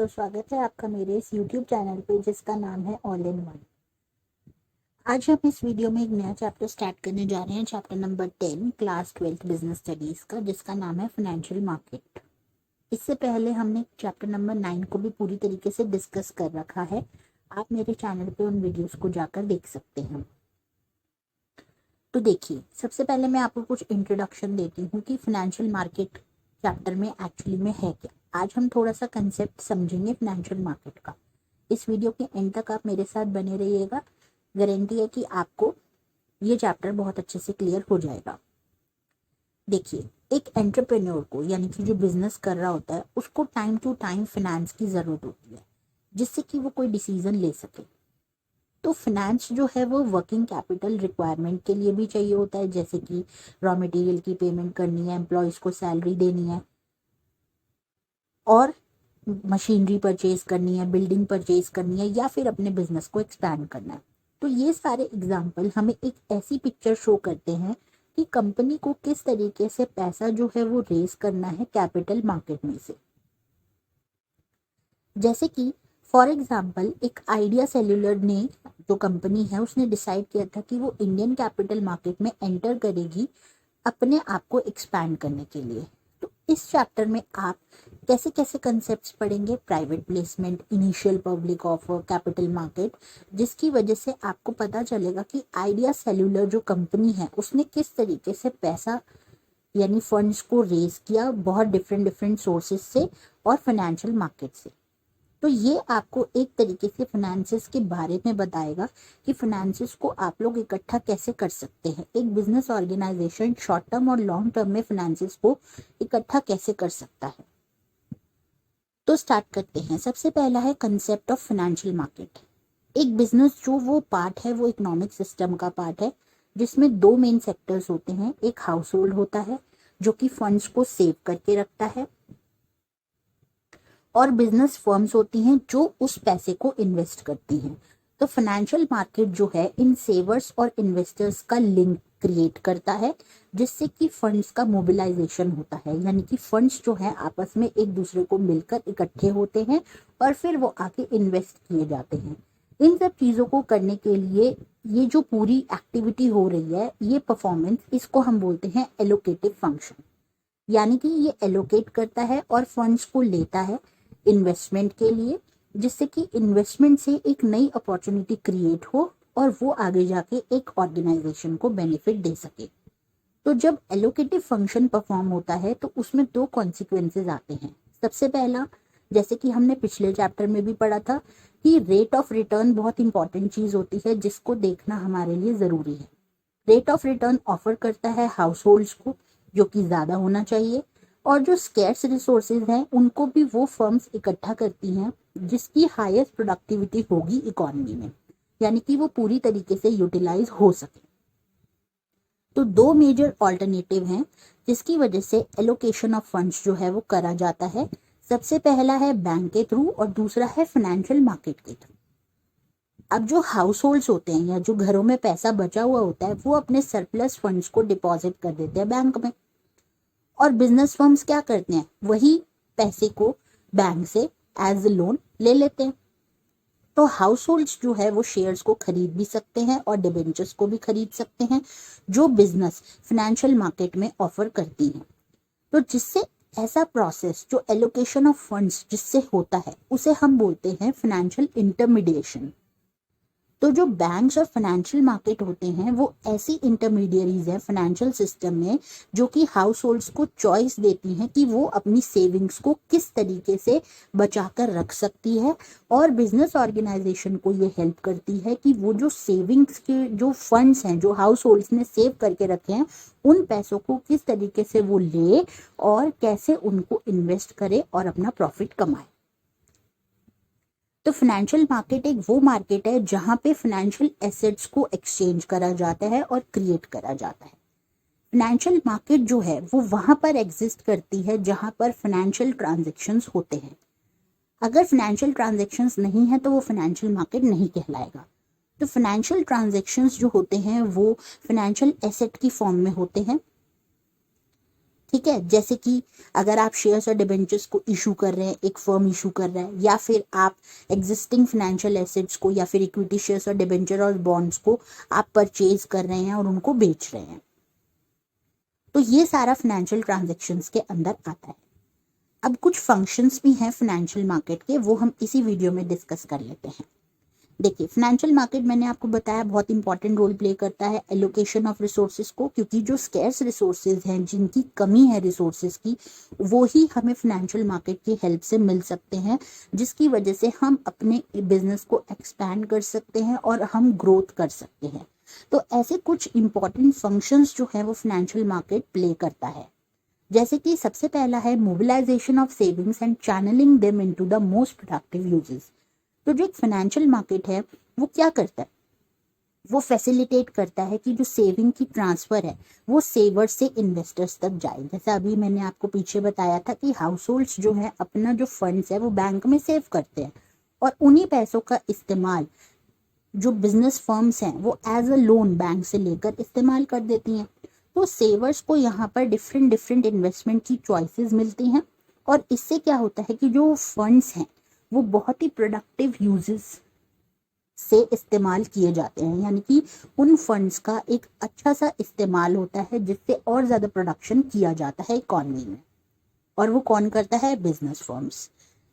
दोस्तों, स्वागत है आपका मेरे इस YouTube चैनल पे जिसका नाम है ऑल इन वन। आज हम इस वीडियो में एक नया चैप्टर स्टार्ट करने जा रहे हैं, chapter number 10 class 12 business studies का, जिसका नाम है फाइनेंशियल मार्केट। इससे पहले हमने चैप्टर नंबर 9 को भी पूरी तरीके से डिस्कस कर रखा है। आप मेरे चैनल पे उन वीडियोस को जाकर देख सकते हैं। तो देखिए, सबसे पहले मैं आपको कुछ इंट्रोडक्शन देती हूँ कि फाइनेंशियल मार्केट चैप्टर में एक्चुअली में है क्या। आज हम थोड़ा सा कंसेप्ट समझेंगे फाइनेंशियल मार्केट का। इस वीडियो के एंड तक आप मेरे साथ बने रहिएगा। गारंटी है कि आपको ये चैप्टर बहुत अच्छे से क्लियर हो जाएगा। देखिए, एक एंटरप्रेन्योर को, यानी कि जो बिजनेस कर रहा होता है, उसको टाइम टू टाइम फाइनेंस की जरूरत होती है जिससे कि वो कोई डिसीजन ले सके। तो फाइनेंस जो है वो वर्किंग कैपिटल रिक्वायरमेंट के लिए भी चाहिए होता है, जैसे कि रॉ मटेरियल की पेमेंट करनी है, एम्प्लॉयज को सैलरी देनी है, और मशीनरी परचेज करनी है, बिल्डिंग परचेज करनी है, या फिर अपने बिजनेस को एक्सपैंड करना है। तो ये सारे एग्जाम्पल हमें एक ऐसी पिक्चर शो करते हैं कि कंपनी को किस तरीके से पैसा जो है वो रेज करना है कैपिटल मार्केट में से। जैसे कि फॉर एग्जाम्पल एक आइडिया सेल्यूलर ने, जो कंपनी है, उसने डिसाइड किया था कि वो इंडियन कैपिटल मार्केट में एंटर करेगी अपने आप को एक्सपैंड करने के लिए। तो इस चैप्टर में आप कैसे कैसे कंसेप्ट्स पढ़ेंगे, private placement, initial public offer, capital market, जिसकी वजह से आपको पता चलेगा कि आइडिया सेल्यूलर जो कंपनी है उसने किस तरीके से पैसा यानी फंड्स को रेज किया, बहुत डिफरेंट डिफरेंट सोर्सेज से और फाइनेंशियल मार्केट से। तो ये आपको एक तरीके से फाइनेंसेस के बारे में बताएगा कि फाइनेंसेस को आप लोग इकट्ठा कैसे कर सकते हैं। एक बिजनेस ऑर्गेनाइजेशन शॉर्ट टर्म और लॉन्ग टर्म में फाइनेंसेस को इकट्ठा कैसे कर सकता है। तो स्टार्ट करते हैं। सबसे पहला है कंसेप्ट ऑफ फाइनेंशियल मार्केट। एक बिजनेस जो वो पार्ट है, वो इकोनॉमिक सिस्टम का पार्ट है, जिसमें दो मेन सेक्टर्स होते हैं। एक हाउस होल्ड होता है जो कि फंड्स को सेव करके रखता है, और बिजनेस फर्म्स होती हैं जो उस पैसे को इन्वेस्ट करती हैं। तो फाइनेंशियल मार्केट जो है इन सेवर्स और इन्वेस्टर्स का लिंक क्रिएट करता है, जिससे कि फंड्स का मोबिलाइजेशन होता है, यानी कि फंड्स जो है आपस में एक दूसरे को मिलकर इकट्ठे होते हैं और फिर वो आके इन्वेस्ट किए जाते हैं। इन सब चीजों को करने के लिए ये जो पूरी एक्टिविटी हो रही है, ये परफॉर्मेंस, इसको हम बोलते हैं एलोकेटिव फंक्शन। यानी कि ये एलोकेट करता है और फंड्स को लेता है इन्वेस्टमेंट के लिए, जिससे कि इन्वेस्टमेंट से एक नई अपॉर्चुनिटी क्रिएट हो और वो आगे जाके एक ऑर्गेनाइजेशन को बेनिफिट दे सके। तो जब एलोकेटिव फंक्शन परफॉर्म होता है तो उसमें दो कॉन्सिक्वेंसेज आते हैं। सबसे पहला, जैसे कि हमने पिछले चैप्टर में भी पढ़ा था, कि रेट ऑफ रिटर्न बहुत इंपॉर्टेंट चीज होती है जिसको देखना हमारे लिए जरूरी है। रेट ऑफ रिटर्न ऑफर करता है हाउस होल्ड्स को, जो कि ज्यादा होना चाहिए, और जो स्केर्स रिसोर्सेज हैं उनको भी वो फर्म्स इकट्ठा करती हैं जिसकी हाईएस्ट प्रोडक्टिविटी होगी इकोनॉमी में, यानी कि वो पूरी तरीके से यूटिलाइज हो सके। तो दो मेजर ऑल्टरनेटिव हैं जिसकी वजह से एलोकेशन ऑफ फंड्स जो है वो करा जाता है। सबसे पहला है बैंक के थ्रू और दूसरा है फाइनेंशियल मार्केट के थ्रू। अब जो हाउस होल्ड्स होते हैं या जो घरों में पैसा बचा हुआ होता है, वो अपने सरप्लस फंड्स को डिपॉजिट कर देते हैं बैंक में, और बिजनेस फर्म्स क्या करते हैं, वही पैसे को बैंक से एज ए लोन ले लेते हैं। तो हाउस होल्ड्स जो है वो शेयर्स को खरीद भी सकते हैं और डिबेंचर्स को भी खरीद सकते हैं, जो बिजनेस फाइनेंशियल मार्केट में ऑफर करती हैं। तो जिससे ऐसा प्रोसेस, जो एलोकेशन ऑफ फंड्स जिससे होता है, उसे हम बोलते हैं फाइनेंशियल इंटरमीडिएशन। तो जो बैंक्स और फाइनेंशियल मार्केट होते हैं वो ऐसी इंटरमीडियरीज हैं फाइनेंशियल सिस्टम में, जो कि हाउस होल्ड्स को चॉइस देती हैं कि वो अपनी सेविंग्स को किस तरीके से बचाकर रख सकती है, और बिजनेस ऑर्गेनाइजेशन को ये हेल्प करती है कि वो जो सेविंग्स के जो फंड्स हैं जो हाउस होल्ड्स ने सेव करके रखे हैं, उन पैसों को किस तरीके से वो ले और कैसे उनको इन्वेस्ट करे और अपना प्रॉफिट कमाए। तो फाइनेंशियल मार्केट एक वो मार्केट है जहां पे फाइनेंशियल एसेट्स को एक्सचेंज करा जाता है और क्रिएट करा जाता है। फाइनेंशियल मार्केट जो है वो वहां पर एग्जिस्ट करती है जहां पर फाइनेंशियल ट्रांजैक्शंस होते हैं। अगर फाइनेंशियल ट्रांजैक्शंस नहीं है तो वो फाइनेंशियल मार्केट नहीं कहलाएगा। तो फाइनेंशियल ट्रांजैक्शंस जो होते हैं वो फाइनेंशियल एसेट की फॉर्म में होते हैं। ठीक है, जैसे कि अगर आप शेयर्स और डिबेंचर्स को इशू कर रहे हैं, एक फर्म इशू कर रहा है, या फिर आप एग्जिस्टिंग फाइनेंशियल एसेट्स को या फिर इक्विटी शेयर्स और डिबेंचर और बॉन्ड्स को आप परचेज कर रहे हैं और उनको बेच रहे हैं, तो ये सारा फाइनेंशियल ट्रांजैक्शंस के अंदर आता है। अब कुछ फंक्शंस भी हैं फाइनेंशियल मार्केट के, वो हम इसी वीडियो में डिस्कस कर लेते हैं। देखिए, फाइनेंशियल मार्केट मैंने आपको बताया बहुत इंपॉर्टेंट रोल प्ले करता है एलोकेशन ऑफ रिसोर्सेज को, क्योंकि जो स्केर्स रिसोर्सेज हैं, जिनकी कमी है रिसोर्सेज की, वो ही हमें फाइनेंशियल मार्केट की हेल्प से मिल सकते हैं, जिसकी वजह से हम अपने बिजनेस को एक्सपैंड कर सकते हैं और हम ग्रोथ कर सकते हैं। तो ऐसे कुछ इंपॉर्टेंट फंक्शंस जो है वो फाइनेंशियल मार्केट प्ले करता है, जैसे कि सबसे पहला है mobilisation of savings and channelling them into the most productive uses. तो जो एक फाइनेंशियल मार्केट है वो क्या करता है, वो फैसिलिटेट करता है कि जो सेविंग की ट्रांसफर है वो सेवर्स से इन्वेस्टर्स तक जाए। जैसे अभी मैंने आपको पीछे बताया था कि हाउस होल्ड्स जो है अपना जो फंड्स है वो बैंक में सेव करते हैं, और उन्हीं पैसों का इस्तेमाल जो बिजनेस फर्म्स हैं वो एज अ लोन बैंक से लेकर इस्तेमाल कर देती हैं। तो सेवर्स को यहाँ पर डिफरेंट डिफरेंट इन्वेस्टमेंट की चॉइसेस मिलती हैं, और इससे क्या होता है कि जो फंड्स हैं वो बहुत ही प्रोडक्टिव यूजेस से इस्तेमाल किए जाते हैं, यानी कि उन फंड्स का एक अच्छा सा इस्तेमाल होता है जिससे और ज़्यादा प्रोडक्शन किया जाता है इकॉनमी में, और वो कौन करता है, बिजनेस फर्म्स।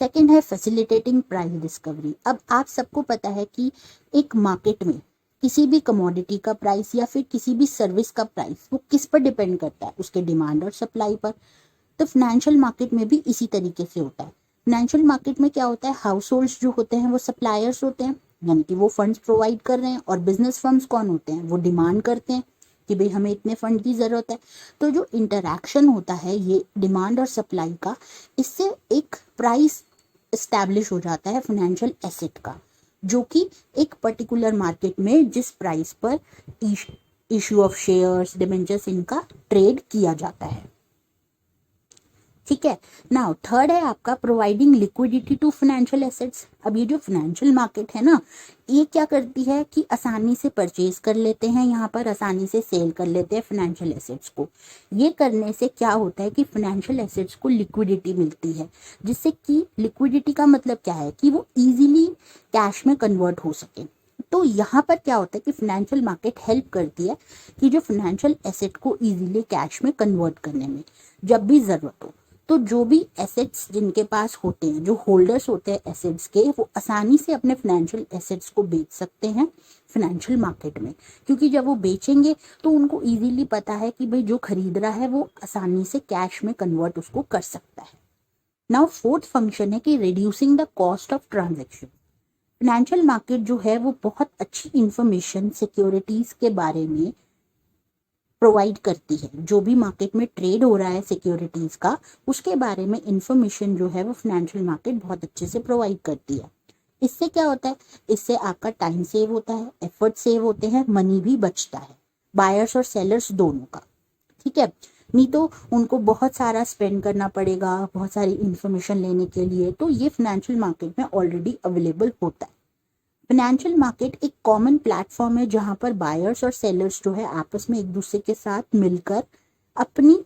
सेकंड है फैसिलिटेटिंग प्राइस डिस्कवरी। अब आप सबको पता है कि एक मार्केट में किसी भी कमोडिटी का प्राइस या फिर किसी भी सर्विस का प्राइस वो किस पर डिपेंड करता है, उसके डिमांड और सप्लाई पर। तो फाइनेंशियल मार्केट में भी इसी तरीके से होता है। फाइनेंशियल मार्केट में क्या होता है, हाउस होल्ड्स जो होते हैं वो सप्लायर्स होते हैं, यानी कि वो फंड्स प्रोवाइड कर रहे हैं, और बिजनेस फर्म्स कौन होते हैं, वो डिमांड करते हैं कि भाई हमें इतने फंड की ज़रूरत है। तो जो इंटरैक्शन होता है ये डिमांड और सप्लाई का, इससे एक प्राइस इस्टेब्लिश हो जाता है फाइनेंशियल एसेट का, जो कि एक पर्टिकुलर मार्केट में जिस प्राइस पर इशू ऑफ शेयर्स डिबेंचर्स इनका ट्रेड किया जाता है। ठीक है, नाउ थर्ड है आपका providing liquidity to financial assets. अब ये जो फाइनेंशियल मार्केट है ना, ये क्या करती है कि आसानी से परचेज कर लेते हैं, यहाँ पर आसानी से सेल कर लेते हैं फाइनेंशियल एसेट्स को। ये करने से क्या होता है कि फाइनेंशियल एसेट्स को लिक्विडिटी मिलती है, जिससे कि लिक्विडिटी का मतलब क्या है कि वो इजीली कैश में कन्वर्ट हो सके। तो यहाँ पर क्या होता है कि फाइनेंशियल मार्केट हेल्प करती है कि जो फाइनेंशियल एसेट को इजीली कैश में कन्वर्ट करने में जब भी ज़रूरत हो। तो जो भी एसेट्स जिनके पास होते हैं, जो होल्डर्स होते हैं एसेट्स के, वो आसानी से अपने फाइनेंशियल एसेट्स को बेच सकते हैं फाइनेंशियल मार्केट में, क्योंकि जब वो बेचेंगे तो उनको इजीली पता है कि भाई जो खरीद रहा है वो आसानी से कैश में कन्वर्ट उसको कर सकता है। नाउ फोर्थ फंक्शन है कि reducing the cost of transaction. Financial market जो है वो बहुत अच्छी इंफॉर्मेशन सिक्योरिटीज के बारे में प्रोवाइड करती है। जो भी मार्केट में ट्रेड हो रहा है सिक्योरिटीज का, उसके बारे में इंफॉर्मेशन जो है वो फाइनेंशियल मार्केट बहुत अच्छे से प्रोवाइड करती है। इससे क्या होता है, इससे आपका टाइम सेव होता है, एफर्ट सेव होते हैं, मनी भी बचता है बायर्स और सेलर्स दोनों का। ठीक है, नहीं तो उनको बहुत सारा स्पेंड करना पड़ेगा बहुत सारी इंफॉर्मेशन लेने के लिए, तो ये फाइनेंशियल मार्केट में ऑलरेडी अवेलेबल होता है। फाइनेंशियल मार्केट एक कॉमन प्लेटफॉर्म है जहां पर बायर्स और सेलर्स जो है आपस में एक दूसरे के साथ मिलकर अपनी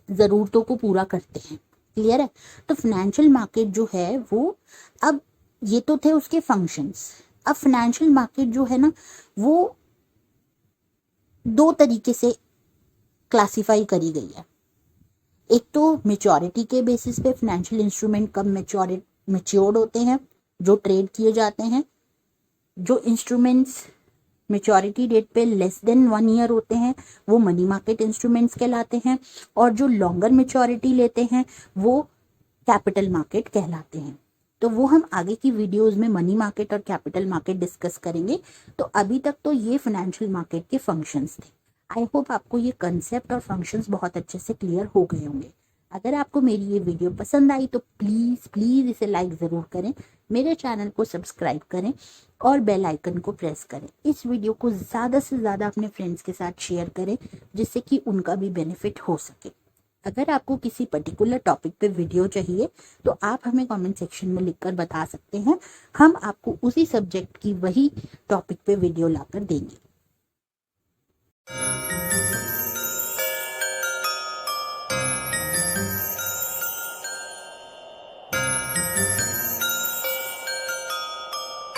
ज़रूरतों को पूरा करते हैं। क्लियर है, तो फाइनेंशियल मार्केट जो है वो, अब ये तो थे उसके फंक्शंस। अब फाइनेंशियल मार्केट जो है ना वो दो तरीके से क्लासिफाई करी गई है। एक तो मेच्योरिटी के बेसिस पे फाइनेंशियल इंस्ट्रूमेंट कब मैच्योर्ड होते हैं जो ट्रेड किए जाते हैं। जो इंस्ट्रूमेंट्स मेच्योरिटी डेट पे लेस देन 1 ईयर होते हैं वो मनी मार्केट इंस्ट्रूमेंट्स कहलाते हैं, और जो लॉन्गर मेच्योरिटी लेते हैं वो कैपिटल मार्केट कहलाते हैं। तो वो हम आगे की वीडियोस में मनी मार्केट और कैपिटल मार्केट डिस्कस करेंगे। तो अभी तक तो ये फाइनेंशियल मार्केट के फंक्शंस थे। आई होप आपको ये कंसेप्ट और फंक्शंस बहुत अच्छे से क्लियर हो गए होंगे। अगर आपको मेरी ये वीडियो पसंद आई तो प्लीज़ इसे लाइक ज़रूर करें, मेरे चैनल को सब्सक्राइब करें और बेल आइकन को प्रेस करें। इस वीडियो को ज़्यादा से ज़्यादा अपने फ्रेंड्स के साथ शेयर करें जिससे कि उनका भी बेनिफिट हो सके। अगर आपको किसी पर्टिकुलर टॉपिक पे वीडियो चाहिए तो आप हमें कमेंट सेक्शन में लिखकर बता सकते हैं, हम आपको उसी सब्जेक्ट की वही टॉपिक पे वीडियो लाकर देंगे।